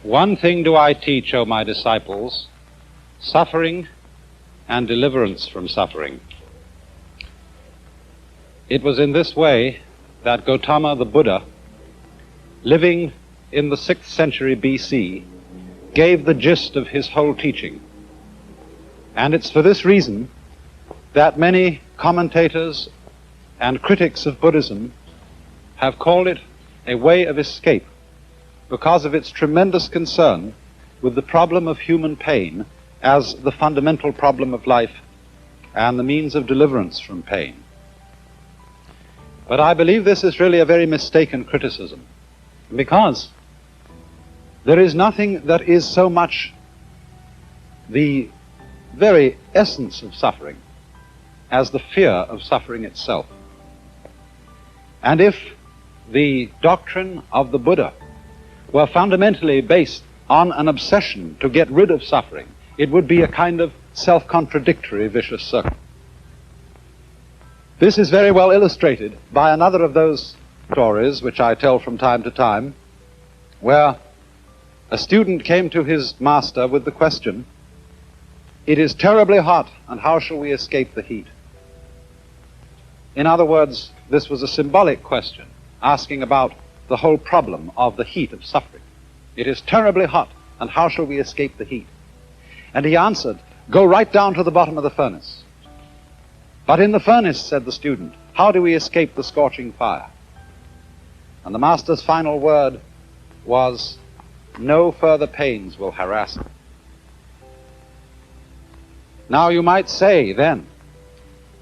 One thing do I teach, O my disciples, suffering and deliverance from suffering. It was in this way that Gautama the Buddha, living in the 6th century BC, gave the gist of his whole teaching. And it's for this reason that many commentators and critics of Buddhism have called it a way of escape, because of its tremendous concern with the problem of human pain as the fundamental problem of life and the means of deliverance from pain. But I believe this is really a very mistaken criticism, because there is nothing that is so much the very essence of suffering as the fear of suffering itself. And if the doctrine of the Buddha were fundamentally based on an obsession to get rid of suffering, it would be a kind of self-contradictory vicious circle. This is very well illustrated by another of those stories which I tell from time to time, where a student came to his master with the question, "It is terribly hot, and how shall we escape the heat?" In other words, this was a symbolic question, asking about the whole problem of the heat of suffering. It is terribly hot, and how shall we escape the heat? And he answered, "Go right down to the bottom of the furnace." "But in the furnace," said the student, "how do we escape the scorching fire?" And the master's final word was, "No further pains will harass him." Now you might say then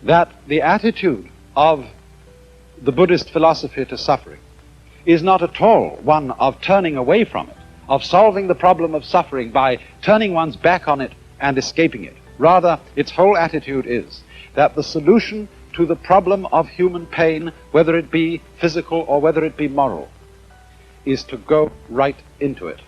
that the attitude of the Buddhist philosophy to suffering is not at all one of turning away from it, of solving the problem of suffering by turning one's back on it and escaping it. Rather, its whole attitude is that the solution to the problem of human pain, whether it be physical or whether it be moral, is to go right into it.